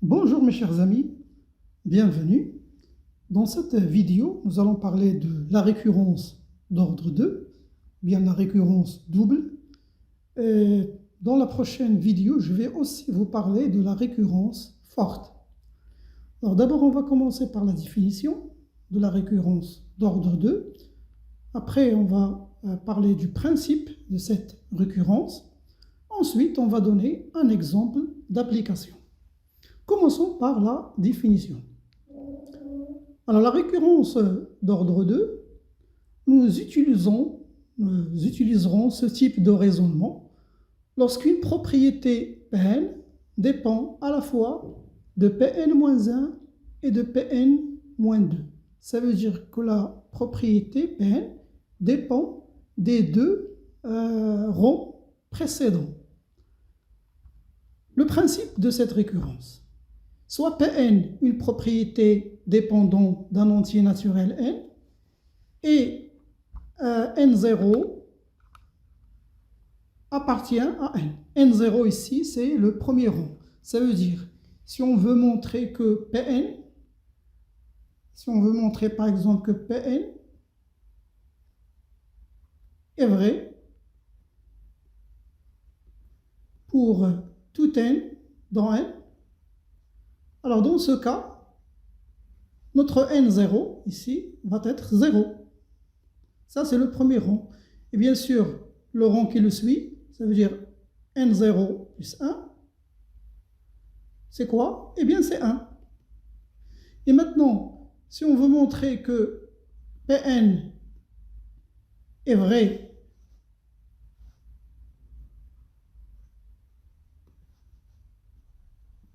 Bonjour mes chers amis, bienvenue. Dans cette vidéo, nous allons parler de la récurrence d'ordre 2, bien la récurrence double. Et dans la prochaine vidéo, je vais aussi vous parler de la récurrence forte. Alors d'abord, on va commencer par la définition de la récurrence d'ordre 2. Après, on va parler du principe de cette récurrence. Ensuite, on va donner un exemple d'application. Commençons par la définition. Alors, la récurrence d'ordre 2, nous utiliserons ce type de raisonnement lorsqu'une propriété Pn dépend à la fois de Pn-1 et de Pn-2. Ça veut dire que la propriété Pn dépend des deux rangs précédents. Le principe de cette récurrence. Soit Pn, une propriété dépendante d'un entier naturel n, et n0 appartient à n. n0 ici, c'est le premier rang. Ça veut dire, si on veut montrer que Pn, si on veut montrer par exemple que Pn est vrai pour tout n dans n, alors dans ce cas, notre n0 ici va être 0. Ça c'est le premier rang. Et bien sûr, le rang qui le suit, ça veut dire n0 plus 1, c'est quoi? Eh bien c'est 1. Et maintenant, si on veut montrer que Pn est vrai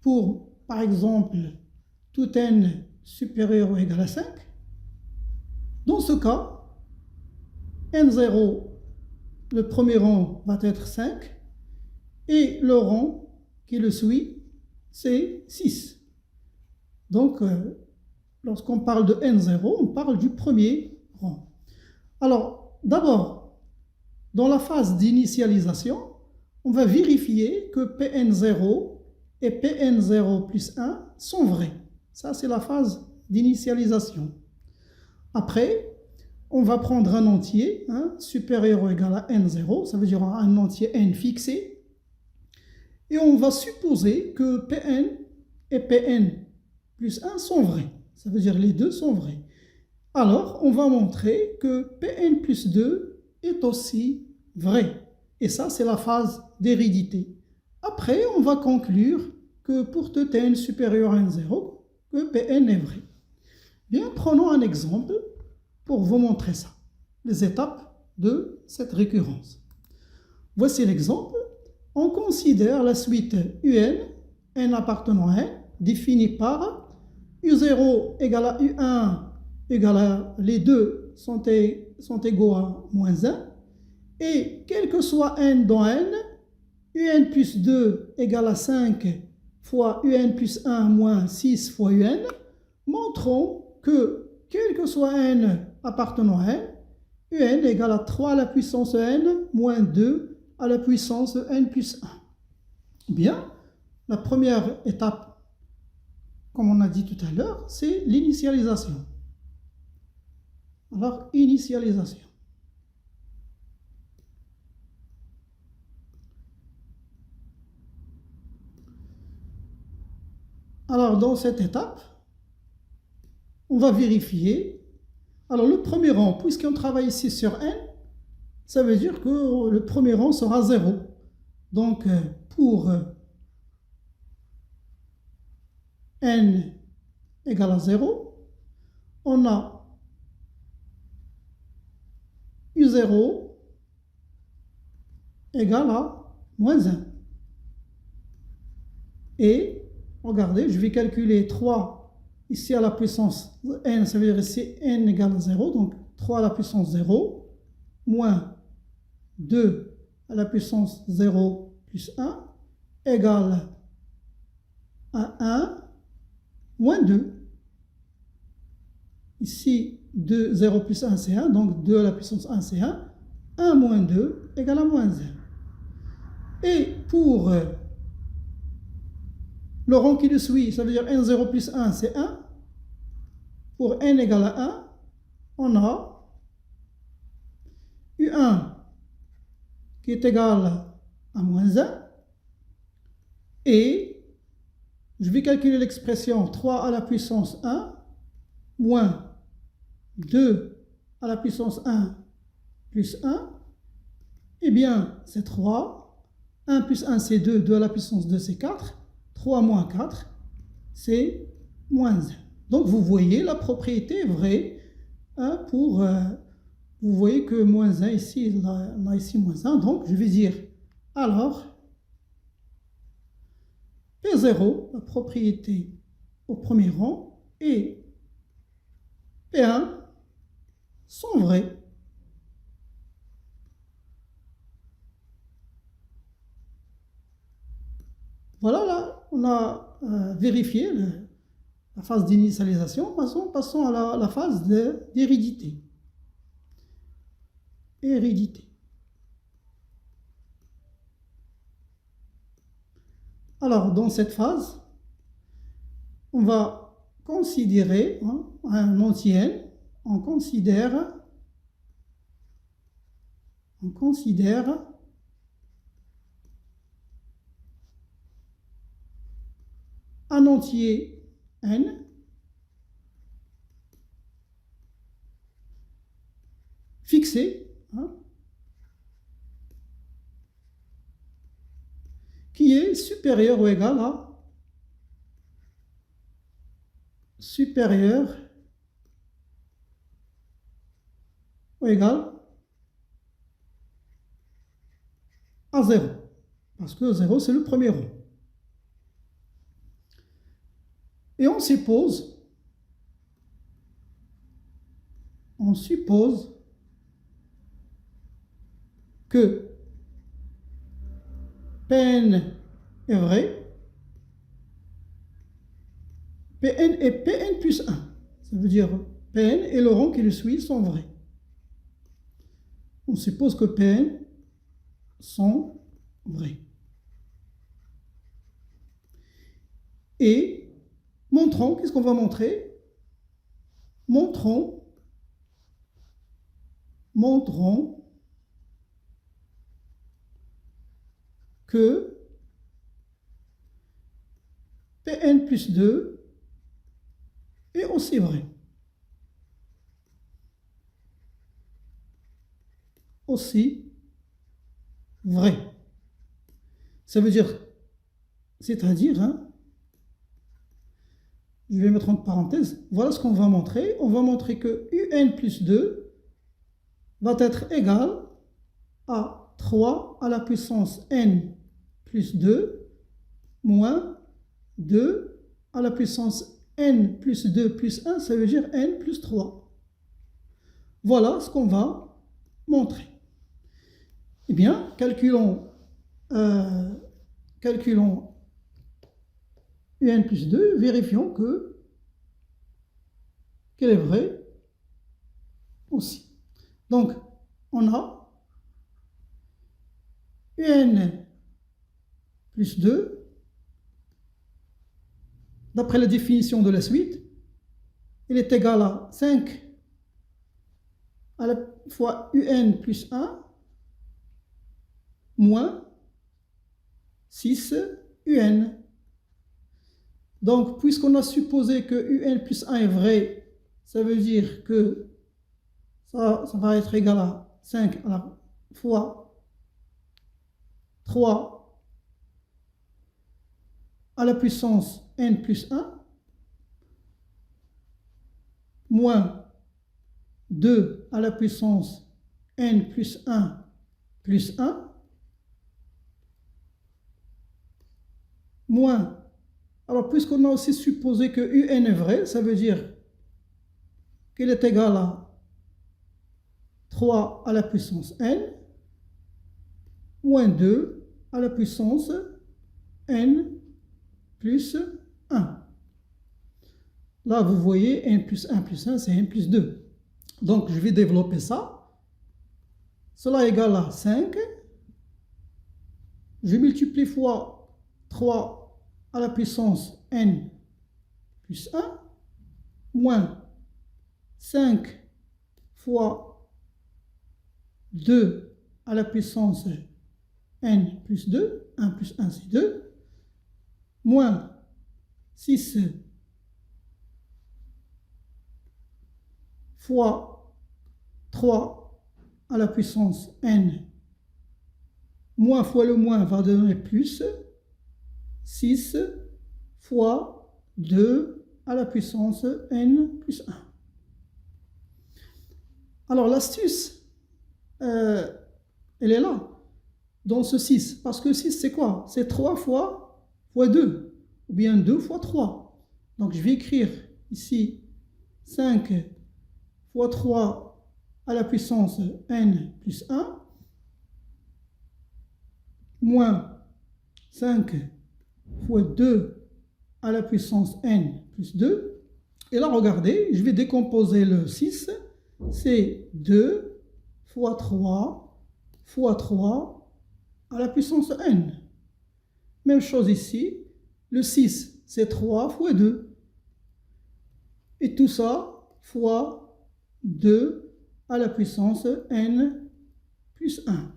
pour, par exemple, tout n supérieur ou égal à 5, dans ce cas, n0, le premier rang va être 5, et le rang qui le suit, c'est 6. Donc, lorsqu'on parle de n0, on parle du premier rang. Alors, d'abord, dans la phase d'initialisation, on va vérifier que Pn0 et Pn0 plus 1 sont vrais. Ça, c'est la phase d'initialisation. Après, on va prendre un entier supérieur ou égal à n0, ça veut dire un entier n fixé, et on va supposer que Pn et Pn plus 1 sont vrais. Ça veut dire les deux sont vrais. Alors, on va montrer que Pn plus 2 est aussi vrai. Et ça, c'est la phase d'hérédité. Après, on va conclure que pour tout n supérieur à n0, que Pn est vrai. Bien, prenons un exemple pour vous montrer ça, les étapes de cette récurrence. Voici l'exemple. On considère la suite un, n appartenant à n, définie par u0 égale à u1 égale à les deux sont égaux à moins 1, et quel que soit n dans n, un plus 2 égale à 5 fois un plus 1 moins 6 fois un, montrons que quel que soit n appartenant à n, un égale à 3 à la puissance n moins 2 à la puissance n plus 1. Bien, la première étape, comme on a dit tout à l'heure, c'est l'initialisation. Alors, initialisation. Alors, dans cette étape, on va vérifier. Alors, le premier rang, puisqu'on travaille ici sur n, ça veut dire que le premier rang sera 0. Donc, pour n égale à 0, on a u0 égale à moins 1. Et, regardez, je vais calculer 3 ici à la puissance n, ça veut dire ici n égale à 0, donc 3 à la puissance 0, moins 2 à la puissance 0 plus 1, égale à 1, moins 2. Ici, 2, 0 plus 1, c'est 1, donc 2 à la puissance 1, c'est 1. 1 moins 2 égale à moins 1. Et pour Le rang qui le suit, ça veut dire n0 plus 1, c'est 1. Pour n égale à 1, on a U1 qui est égal à moins 1. Et je vais calculer l'expression 3 à la puissance 1 moins 2 à la puissance 1 plus 1. Eh bien, c'est 3. 1 plus 1, c'est 2. 2 à la puissance 2, c'est 4. 3 moins 4, c'est moins 1. Donc, vous voyez, la propriété est vraie. Hein, vous voyez que moins 1 ici, on a ici moins 1. Donc, je vais dire, alors, P0, la propriété au premier rang, et P1 sont vrais. Voilà, là, on a vérifié la phase d'initialisation. Passons à la phase d'hérédité. Hérédité. Alors, dans cette phase, on va considérer un anti-n. On considère un entier n fixé, qui est supérieur ou égal à à 0, parce que 0 c'est le premier rang. Et on suppose que Pn est vrai, Pn et Pn plus 1. Ça veut dire Pn et le rang qui le suit sont vrais. On suppose que Pn sont vrais. Et montrons, qu'est-ce qu'on va montrer? Montrons que Pn plus 2 est aussi vrai. Aussi vrai. Ça veut dire, c'est-à-dire, je vais mettre entre parenthèses, voilà ce qu'on va montrer. On va montrer que UN plus 2 va être égal à 3 à la puissance n plus 2 moins 2 à la puissance n plus 2 plus 1, ça veut dire n plus 3. Voilà ce qu'on va montrer. Eh bien, calculons UN plus 2, vérifions qu'elle est vraie aussi. Donc, on a UN plus 2, d'après la définition de la suite, il est égal à 5 à la fois UN plus 1 moins 6 UN. Donc, puisqu'on a supposé que UN plus 1 est vrai, ça veut dire que ça va être égal à 5 à la fois 3 à la puissance n plus 1 moins 2 à la puissance n plus 1 plus 1 moins, alors puisqu'on a aussi supposé que UN est vrai, ça veut dire qu'il est égal à 3 à la puissance n moins 2 à la puissance n plus 1. Là, vous voyez, n plus 1 plus 1, c'est n plus 2. Donc, je vais développer ça. Cela est égal à 5. Je multiplie fois 3 à la puissance n plus 1 moins 5 fois 2 à la puissance n plus 2, 1 plus 1 c'est 2, moins 6 fois 3 à la puissance n, moins fois le moins va donner plus, 6 fois 2 à la puissance n plus 1. Alors l'astuce, elle est là, dans ce 6, parce que 6 c'est quoi? C'est 3 fois 2, ou bien 2 fois 3. Donc je vais écrire ici 5 fois 3 à la puissance n plus 1, moins 5 fois 2 à la puissance n plus 2. Et là, regardez, je vais décomposer le 6. C'est 2 fois 3 fois 3 à la puissance n. Même chose ici. Le 6, c'est 3 fois 2. Et tout ça fois 2 à la puissance n plus 1.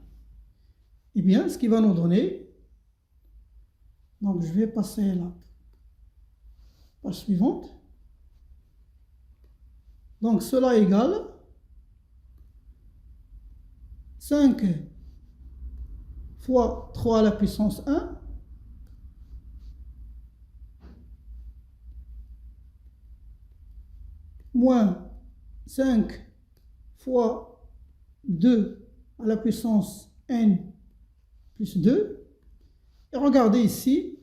Eh bien, ce qui va nous donner, donc je vais passer à la page suivante. Donc cela égale 5 fois 3 à la puissance 1 moins 5 fois 2 à la puissance n plus 2. Et regardez ici,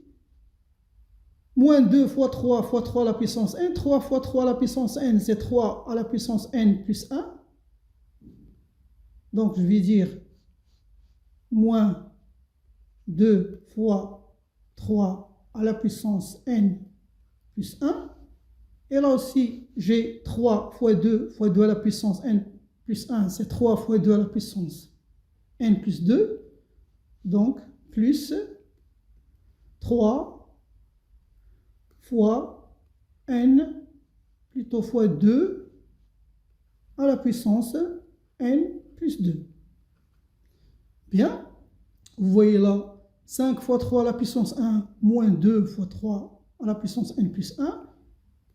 moins 2 fois 3 fois 3 à la puissance n, 3 fois 3 à la puissance n, c'est 3 à la puissance n plus 1. Donc je vais dire moins 2 fois 3 à la puissance n plus 1. Et là aussi, j'ai 3 fois 2 à la puissance n plus 1, c'est 3 fois 2 à la puissance n plus 2. Donc, plus 3 fois n, plutôt fois 2 à la puissance n plus 2. Bien, vous voyez là, 5 fois 3 à la puissance 1 moins 2 fois 3 à la puissance n plus 1.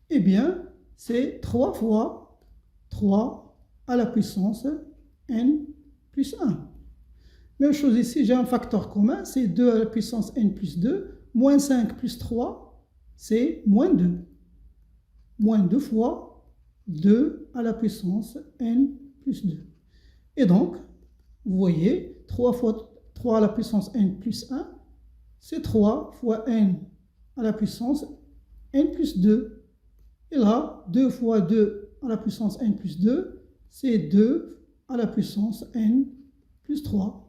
Eh bien, c'est 3 fois 3 à la puissance n plus 1. Même chose ici, j'ai un facteur commun, c'est 2 à la puissance n plus 2, moins 5 plus 3, c'est moins 2. Moins 2 fois 2 à la puissance n plus 2. Et donc, vous voyez, 3 fois 3 à la puissance n plus 1, c'est 3 fois n à la puissance n plus 2. Et là, 2 fois 2 à la puissance n plus 2, c'est 2 à la puissance n plus 3.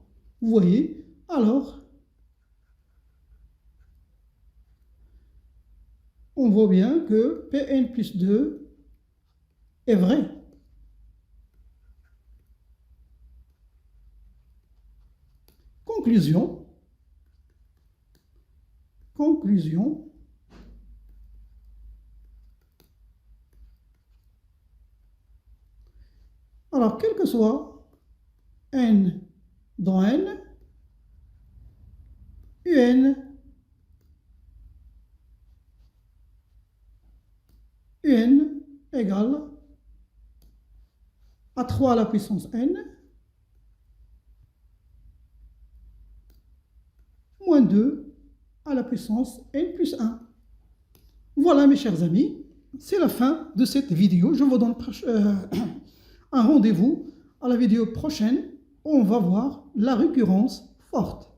Vous voyez, alors, on voit bien que Pn plus 2 est vrai. Conclusion. Alors, quel que soit n dans n, un égale à 3 à la puissance n moins 2 à la puissance n plus 1. Voilà mes chers amis, c'est la fin de cette vidéo. Je vous donne un rendez-vous à la vidéo prochaine où on va voir la récurrence forte.